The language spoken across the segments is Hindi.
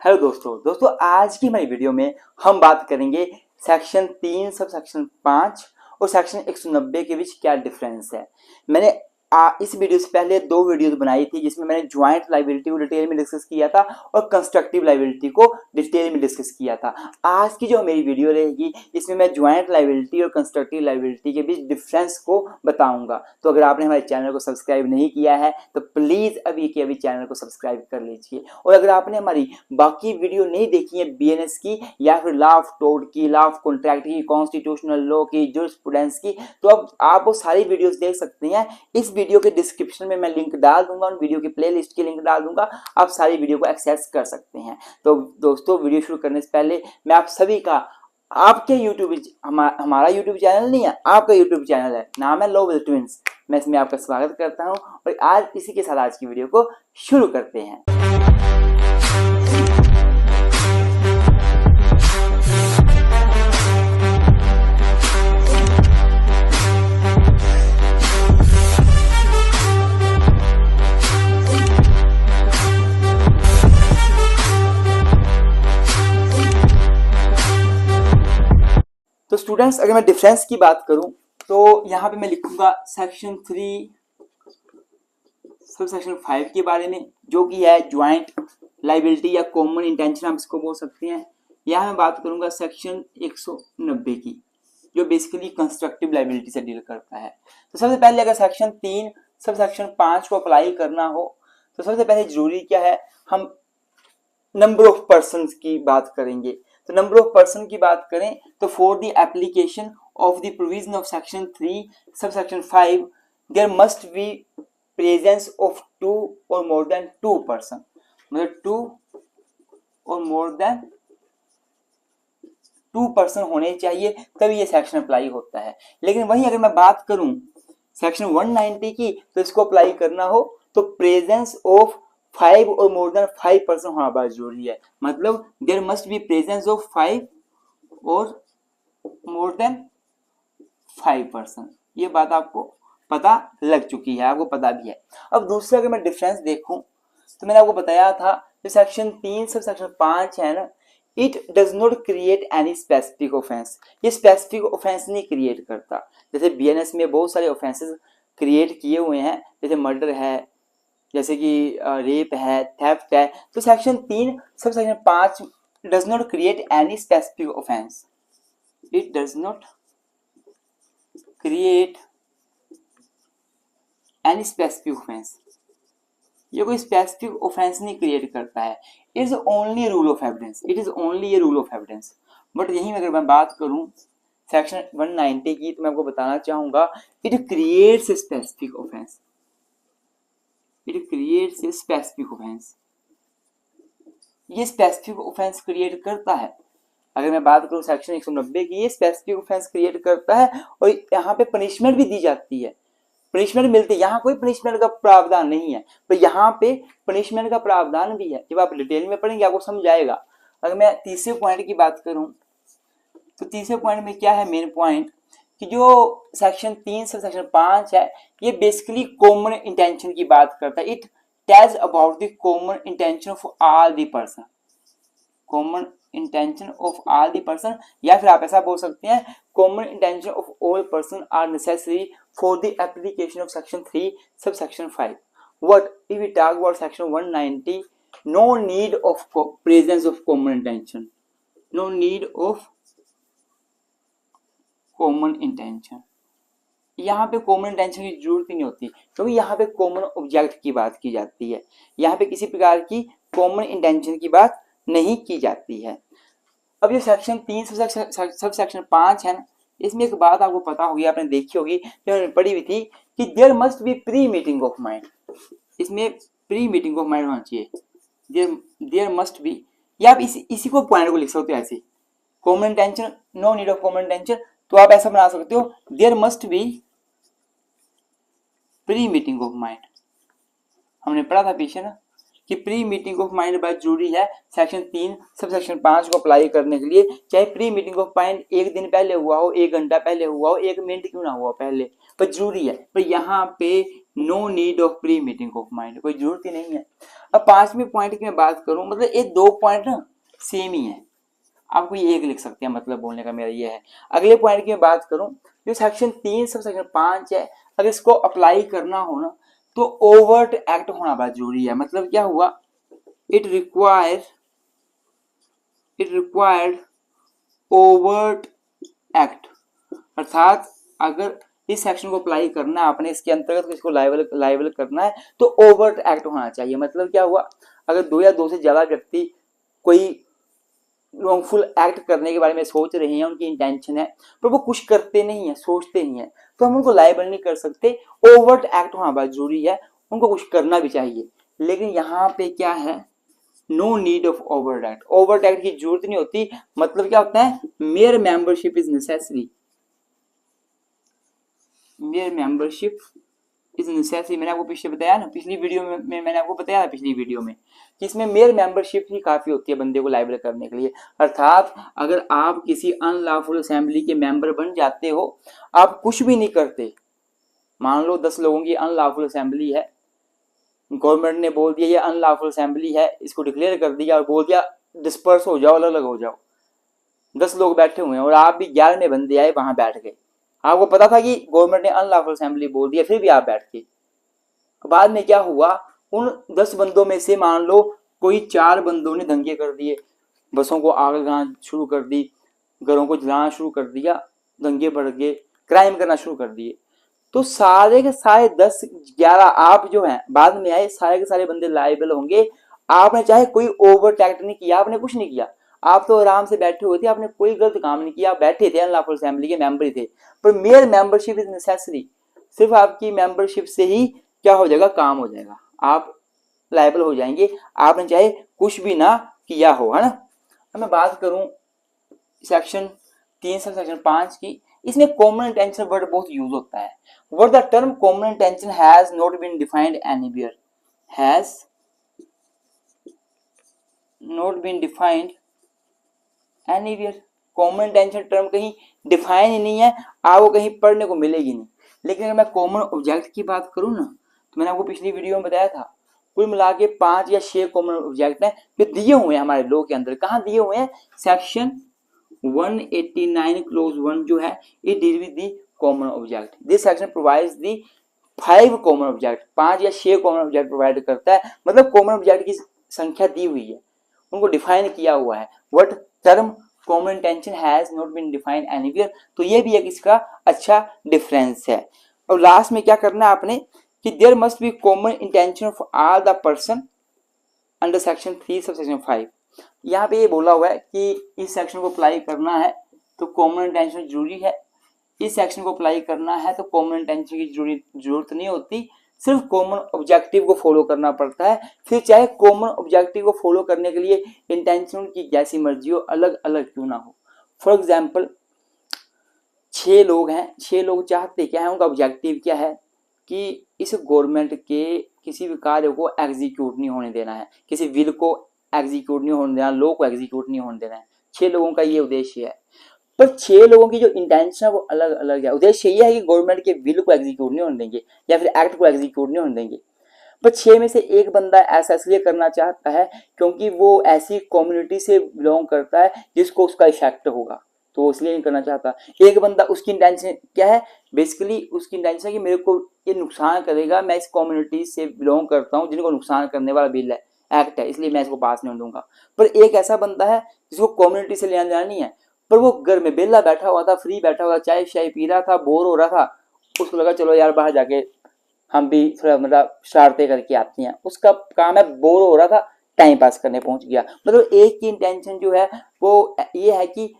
हेलो दोस्तों आज की हमारी वीडियो में हम बात करेंगे सेक्शन 3 सब सेक्शन 5 और सेक्शन 190 के बीच क्या डिफरेंस है। मैंने इस वीडियो से पहले 2 वीडियोस बनाई थी जिसमें मैंने ज्वाइंट लायबिलिटी को डिटेल में डिस्कस किया था और कंस्ट्रक्टिव लायबिलिटी को डिटेल में डिस्कस किया था। आज की जो मेरी वीडियो रहेगी इसमें मैं ज्वाइंट लायबिलिटी और कंस्ट्रक्टिव लायबिलिटी के बीच डिफरेंस को बताऊंगा। तो अगर आपने हमारे चैनल को सब्सक्राइब नहीं किया है तो प्लीज अभी के अभी चैनल को सब्सक्राइब कर लीजिए। और अगर आपने हमारी बाकी वीडियो नहीं देखी है बीएनएस की या फिर लॉ ऑफ टोर्ट की, लॉ ऑफ कॉन्ट्रैक्ट की, कॉन्स्टिट्यूशनल लॉ की, जूरिस्प्रूडेंस की, तो अब आप वो सारी वीडियोस देख सकते हैं। इस वीडियो के डिस्क्रिप्शन में मैं लिंक डाल दूंगा, उन वीडियो की प्लेलिस्ट की लिंक डाल दूंगा, आप सारी वीडियो को एक्सेस कर सकते हैं। तो दोस्तों वीडियो शुरू करने से पहले मैं आप सभी का आपके यूट्यूब हमारा यूट्यूब चैनल नहीं है, आपका यूट्यूब चैनल है, नाम है लॉ विद ट्विंस। मैं इसमें आपका स्वागत करता हूं और आज इसी के साथ आज की वीडियो को शुरू करते हैं। तो स्टूडेंट्स अगर मैं डिफरेंस की बात करूं तो यहां पे मैं लिखूंगा सेक्शन 3 सब सेक्शन 5 के बारे में, जो कि है ज्वाइंट लायबिलिटी या कॉमन इंटेंशन आप इसको बोल सकते हैं। यहां मैं बात करूंगा सेक्शन 190 की, जो बेसिकली कंस्ट्रक्टिव लायबिलिटी से डील करता है। तो सबसे पहले अगर सेक्शन 3 सब सेक्शन 5 को अप्लाई करना हो तो सबसे पहले जरूरी क्या है, हम नंबर ऑफ पर्सन की बात करेंगे। तो नंबर ऑफ पर्सन की बात करें तो for the application of the provision of section 3 sub section 5 there must be presence of 2 और मोर देन 2 पर्सन, मतलब 2 और मोर देन 2 पर्सन होने चाहिए तभी ये सेक्शन अप्लाई होता है। लेकिन वहीं अगर मैं बात करूं सेक्शन 190 की तो इसको अप्लाई करना हो तो प्रेजेंस ऑफ 5 और मोर देन 5 पर्सन होना बहुत जरूरी है। मतलब there must be presence of 5 और मोर देन 5 पर्सन। ये बात आपको पता लग चुकी है, आपको पता भी है। अब दूसरा अगर मैं डिफरेंस देखूं तो मैंने आपको बताया था जो सेक्शन 3 सब सेक्शन 5 है ना, it does not create any specific offence. ये स्पेसिफिक ऑफेंस नहीं क्रिएट करता। जैसे बीएनएस में बहुत सारे ऑफेंसेस क्रिएट किए हुए हैं, जैसे मर्डर है, जैसे कि रेप है, थेफ्ट है। तो section 3 sub section 5 does not create any specific offence. It does not create any specific offence. ये कोई स्पेसिफिक ऑफेंस नहीं क्रिएट करता है। It is only rule of evidence, it is only a rule of evidence. But यहीं अगर मैं बात करूं सेक्शन 190 की तो मैं आपको बताना चाहूंगा it creates a specific offence, it creates a specific offence. ये स्पेसिफिक ऑफेंस क्रिएट करता है। अगर मैं बात करूं सेक्शन 190 की, ये स्पेसिफिक ऑफेंस क्रिएट करता है और यहाँ पे पनिशमेंट भी दी जाती है, पनिशमेंट मिलती है। यहाँ कोई पनिशमेंट का प्रावधान नहीं है, पर यहाँ पे पनिशमेंट का प्रावधान भी है। जब आप डिटेल में पढ़ेंगे आपको समझ आएगा। अगर मैं तीसरे पॉइंट की बात करूं तो तीसरे पॉइंट में क्या है, मेन पॉइंट कि जो सेक्शन 3 से सेक्शन 5 है ये बेसिकली कॉमन इंटेंशन की बात करता है। It tells about the common intention of all the person, common intention of all the person, या फिर आप ऐसा बोल सकते हैं common intention of all person are necessary for the application of section 3 sub section 5। What if we talk about section 190, no need of presence of common intention, no need of common intention. यहाँ पे कॉमन इंटेंशन की जरूरत ही नहीं होती, क्योंकि यहाँ पे कॉमन ऑब्जेक्ट की बात की जाती है। यहाँ पे किसी प्रकार की कॉमन इंटेंशन की बात नहीं की जाती है। अब ये सेक्शन 3 सब सेक्शन 5 है ना, इसमें एक बात आपको पता होगी, आपने देखी होगी, जो हमने पढ़ी हुई थी कि there must be pre meeting of mind. इसमें प्री मीटिंग ऑफ माइंड होना चाहिए, देयर मस्ट बी, या आप इसी को पॉइंट को लिख सकते हो ऐसे, common intention, no need of common intention. तो आप ऐसा बना सकते हो there must be pre meeting of mind. हमने पढ़ा था पीछे ना कि प्री मीटिंग ऑफ माइंड बहुत जरूरी है सेक्शन 3 सब सेक्शन 5 को अप्लाई करने के लिए। चाहे प्री मीटिंग ऑफ माइंड 1 दिन पहले हुआ हो, 1 घंटा पहले हुआ हो, 1 मिनट क्यों ना हुआ पहले, पर जरूरी है। पर यहाँ पे no need of pre meeting of mind, कोई जरूरत ही नहीं है। अब 5वें पॉइंट की मैं बात करूं, मतलब ये 2 पॉइंट ना सेम ही है, आपको ये एक लिख सकते हैं, मतलब बोलने का मेरा ये है। अगले पॉइंट की मैं बात करूं, जो सेक्शन 3 सब सेक्शन 5 है, अगर इसको अप्लाई करना हो ना तो ओवर्ट एक्ट होना बहुत जरूरी है। मतलब क्या हुआ, इट रिक्वायर्ड ओवर्ट एक्ट, अर्थात अगर इस सेक्शन को अप्लाई करना है आपने, इसके अंतर्गत इसको लाइबल करना है तो ओवर्ट एक्ट होना चाहिए। मतलब क्या हुआ, अगर 2 या 2 से ज्यादा व्यक्ति कोई रॉन्गफुल एक्ट करने के बारे में सोच रहे हैं, उनकी इंटेंशन है, पर वो कुछ करते नहीं है, सोचते नहीं है, तो हम उनको लाइबल नहीं कर सकते। ओवर्ट एक्ट होना बहुत जरूरी है, उनको कुछ करना भी चाहिए। लेकिन यहाँ पे क्या है, no need of overt act, overt act की जरूरत नहीं होती। मतलब क्या होता है, mere membership is necessary, mere membership is necessary. मैंने आपको पीछे बताया ना, पिछली वीडियो में मैंने आपको बताया ना पिछली वीडियो में कि इसमें मेयर मेंबरशिप ही काफी होती है बंदे को लाइबल करने के लिए। अर्थात अगर आप किसी अनलॉफुल असेंबली के मेंबर बन जाते हो, आप कुछ भी नहीं करते, मान लो 10 लोगों की अनलॉफुल असेंबली है, गवर्नमेंट ने बोल दिया ये अनलॉफुल असेंबली है, इसको डिक्लेयर कर दिया और बोल दिया डिस्पर्स हो जाओ, अलग अलग हो जाओ। 10 लोग बैठे हुए हैं और आप भी 11वें बंदे आए वहां बैठ गए, आपको पता था कि गवर्नमेंट ने अनलॉफुल असेंबली बोल दिया, फिर भी आप बैठ गए। बाद में क्या हुआ, उन 10 बंदों में से मान लो कोई 4 बंदों ने दंगे कर दिए, बसों को आग लगाना शुरू कर दी, घरों को जलाना शुरू कर दिया, दंगे बढ़ गए, क्राइम करना शुरू कर दिए, तो सारे के सारे 10-11 आप जो हैं बाद में आए, सारे के सारे बंदे लाइबल होंगे। आपने चाहे कोई ओवर एक्ट नहीं किया, आपने कुछ नहीं किया, आप तो आराम से बैठे हुए थे, आपने कोई गलत काम नहीं किया, आप बैठे थे, अनलॉफुल असेंबली के मेंबर ही थे, पर मेयर मेंबरशिप इज नेसेसरी, सिर्फ आपकी मेंबरशिप से ही क्या हो जाएगा, काम हो जाएगा, आप लाइबल हो जाएंगे, आपने चाहे कुछ भी ना किया हो, है ना। अब मैं बात करूं सेक्शन 3 से सेक्शन 5 की, इसमें कॉमन इंटेंशन वर्ड बहुत यूज होता है। Word the term common intention has not been defined anywhere, has not been defined anywhere, common intention term कहीं डिफाइन ही नहीं है, आपको कहीं पढ़ने को मिलेगी नहीं। लेकिन अगर मैं कॉमन ऑब्जेक्ट की बात करूं ना, तो मैंने आपको पिछली वीडियो में बताया था, कुल मिला के 5 या 6 कॉमन ऑब्जेक्ट हैं जो दिए हुए हैं हमारे लॉ के अंदर। कहाँ दिए हुए हैं, सेक्शन 189 क्लोज 1 जो है, ये deal with the common object. This section provides the 5 common object, 5 या 6 कॉमन ऑब्जेक्ट प्रोवाइड करता है, मतलब कॉमन ऑब्जेक्ट की संख्या दी हुई है, उनको डिफाइन किया हुआ है। What term common intention has not been defined anywhere, तो ये भी एक इसका अच्छा डिफरेंस है। और लास्ट में क्या करना है आपने कि there must be common intention of all the person under section 3 sub section 5। यहाँ पे ये बोला हुआ है कि इस सेक्शन को अप्लाई करना है तो कॉमन इंटेंशन जरूरी है, इस सेक्शन को अप्लाई करना है तो कॉमन इंटेंशन की जरूरत नहीं होती, सिर्फ कॉमन ऑब्जेक्टिव को फॉलो करना पड़ता है। फिर चाहे कॉमन ऑब्जेक्टिव को फॉलो करने के लिए इंटेंशन की जैसी मर्जी हो, अलग अलग क्यों ना हो। फॉर एग्जाम्पल 6 लोग हैं, 6 लोग चाहते क्या है, उनका ऑब्जेक्टिव क्या है कि इस गवर्नमेंट के किसी भी कार्य को एग्जीक्यूट नहीं होने देना है, किसी विल को एग्जीक्यूट नहीं होने देना, लॉ को एग्जीक्यूट नहीं होने देना है। 6 लोगों का ये उद्देश्य है, पर 6 लोगों की जो इंटेंशन है वो अलग अलग है। उद्देश्य ये है कि गवर्नमेंट के विल को एग्जीक्यूट नहीं होने देंगे या फिर एक्ट को एग्जीक्यूट नहीं होने देंगे, पर 6 में से एक बंदा ऐसा इसलिए करना चाहता है क्योंकि वो ऐसी कम्युनिटी से बिलोंग करता है जिसको उसका इफेक्ट होगा, तो वो इसलिए नहीं करना चाहता। एक बंदा उसकी इंटेंशन क्या है, बेसिकली उसकी इंटेंशन है कि मेरे को ये नुकसान करेगा, मैं इस कम्युनिटी से बिलोंग करता हूँ जिनको नुकसान करने वाला बिल है, एक्ट है, इसलिए मैं इसको पास नहीं दूंगा। पर एक ऐसा बंदा है जिसको कम्युनिटी से लेना देना नहीं है, पर वो घर में बेला बैठा हुआ था, फ्री बैठा हुआ, चाय शाय पी रहा था, बोर हो रहा था, उसको लगा चलो यार बाहर जाके हम भी थोड़ा मतलब शरारतें करके आते हैं, उसका काम है, बोर हो रहा था, टाइम पास करने पहुंच गया। मतलब एक की इंटेंशन जो है वो ये है कि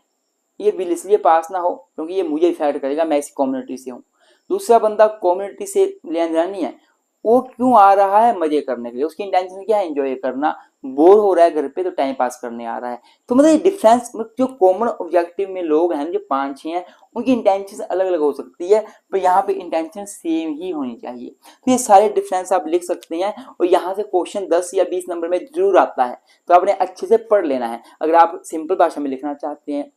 ये बिल इसलिए पास ना हो क्योंकि ये मुझे इफेक्ट करेगा, मैं इस कम्युनिटी से हूँ। दूसरा बंदा कम्युनिटी से लेना देना नहीं है, वो क्यों आ रहा है, मजे करने के लिए, उसकी इंटेंशन क्या है, एंजॉय करना, बोर हो रहा है घर पे तो टाइम पास करने आ रहा है। तो मतलब ये डिफरेंस, जो कॉमन ऑब्जेक्टिव में लोग हैं जो 5-6 हैं, उनकी इंटेंशन अलग अलग हो सकती है, पर यहाँ पे इंटेंशन सेम ही होनी चाहिए। तो ये सारे डिफरेंस आप लिख सकते हैं और यहाँ से क्वेश्चन 10 या 20 नंबर में जरूर आता है, तो आपने अच्छे से पढ़ लेना है। अगर आप सिंपल भाषा में लिखना चाहते हैं,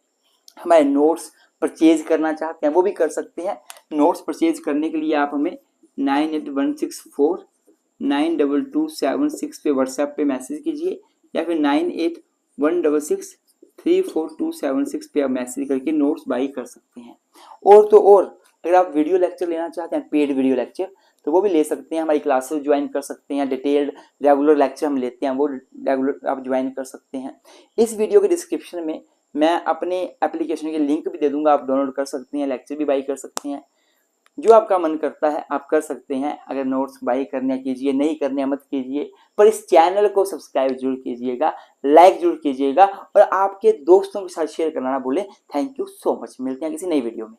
हमारे नोट्स परचेज करना चाहते हैं, वो भी कर सकते हैं। नोट्स परचेज करने के लिए आप हमें 9816492276 पे व्हाट्सएप पे मैसेज कीजिए, या फिर 9816634276 पे आप मैसेज करके नोट्स बाई कर सकते हैं। और तो और अगर आप वीडियो लेक्चर लेना चाहते हैं, पेड वीडियो लेक्चर, तो वो भी ले सकते हैं, हमारी क्लासेस ज्वाइन कर सकते हैं, डिटेल्ड रेगुलर लेक्चर हम लेते हैं, वो रेगुलर आप ज्वाइन कर सकते हैं। इस वीडियो के डिस्क्रिप्शन में मैं अपने एप्लीकेशन के लिंक भी दे दूंगा, आप डाउनलोड कर सकते हैं, लेक्चर भी बाई कर सकते हैं, जो आपका मन करता है आप कर सकते हैं। अगर नोट्स बाई करने कीजिए, नहीं करने मत कीजिए, पर इस चैनल को सब्सक्राइब जरूर कीजिएगा, लाइक जरूर कीजिएगा और आपके दोस्तों के साथ शेयर करना ना भूलें। थैंक यू सो मच, मिलते हैं किसी नई वीडियो में।